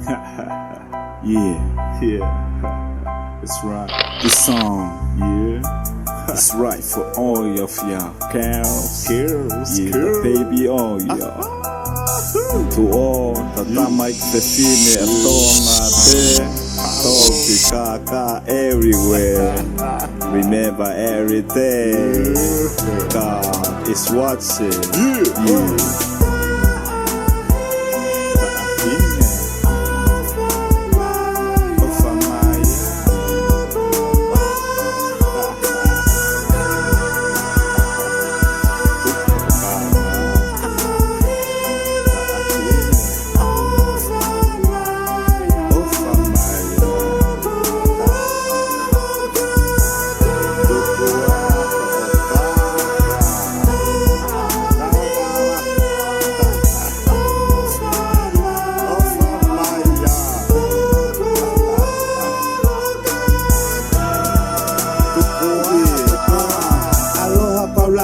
Yeah, it's right. This song, yeah, it's right for all of y'all. Girls, yeah, baby, all y'all. To all, tatamay fefine atonga te, toki kaka everywhere. Remember everything. God is watching. Yeah.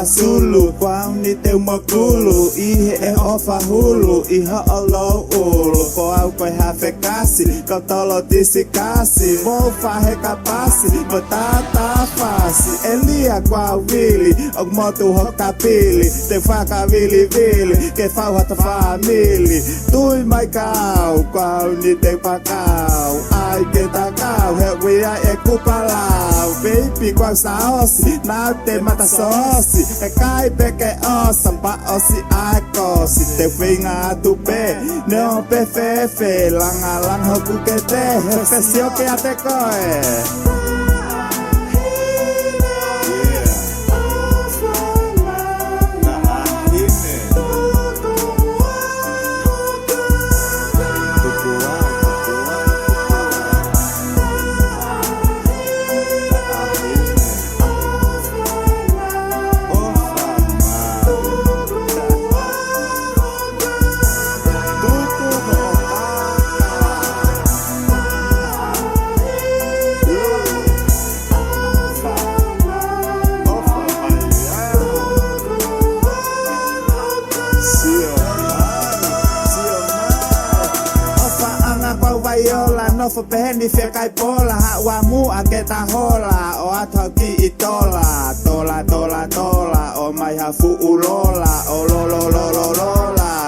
Sulu, quang ni teu makulu, ihe e ofa hulu, iha olo ulu, ko au koe hafe kasi, kau tolo tisi kasi, mo fahe kapasi, mo tata fasi, elia quau vili, og motu hoka pili, te whaka vili vili, ke whau hata famili, tui mai kau, quau ni teu pakau, ai ke takau, he wia e kupalau, baby quau saosi, na te mata sosi, e kai peke o sampa o si ako si te whinga tu pe ne o pe fe langa lang hoku ke te he sio ke ate koe. No for pehendi fia kai pola ha wa mu aketa hola o ataki itola tola o mai ha fu ulola o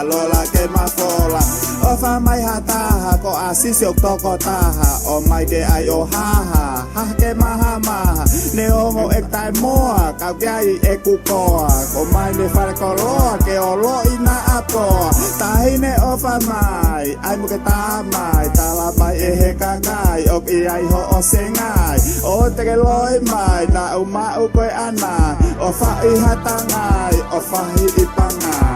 lola ke mafola o fa mai ha taha ko asisi o toko taha o mai de ai o ha ke maha ne o ek tai moa ka kai e kukoa o mai ne fare koloa ke o lo ina apoa tahine o fa mai ai mu ke ta mai tala mai e he kakai ok i ai ho o sengai o te ke loi mai na u ma u koe ana o fa i hatangai o fa i pangai.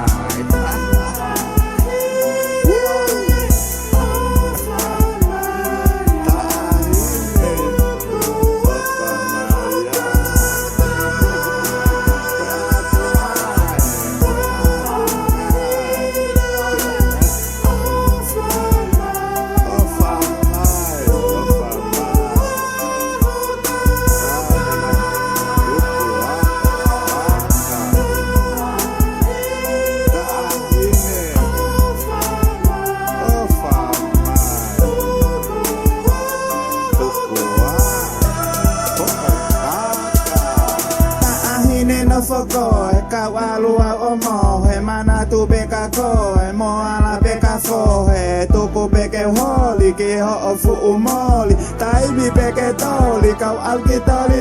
Fokoe kau alua o mohe mana tu beka koe mo ala beka fohe tuku beke holi ki ho o fu umoli taibi beke toli kau alki toli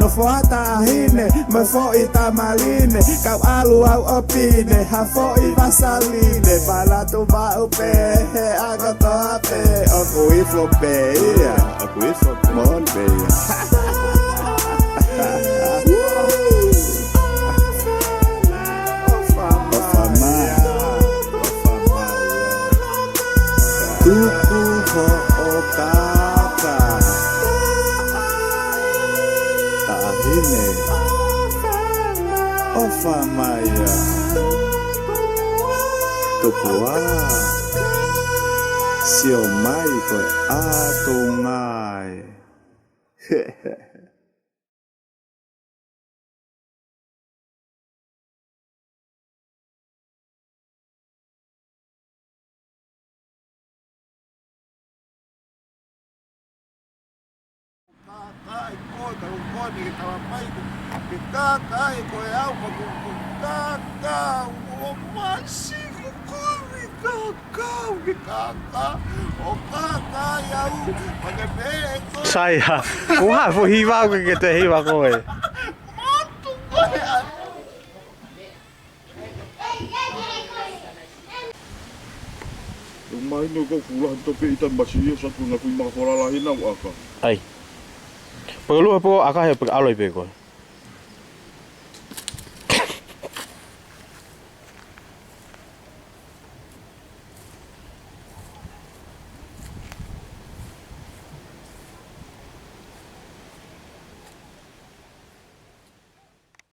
no foata hine me fo ita maline kau alua o pine ha fo i vasaline pala tu ba upe aga to ape o kui flope o kui flope mon be tuku ho o kaka tahine o famaya tukua sio mai koe atungai kalungkot ni kitawapay ko kakay ko yaw kakay o mansi ko kumi kakay o kakay yaw magabeko Saya. Wah, po hiwa ko kita hiwa ko eh. matong ba Yung mahino ko kulahan to piitan basiyo sa kung ako'y makakulalahin na waka. Ay. Perlu apa akah ya pag aloy pe ko.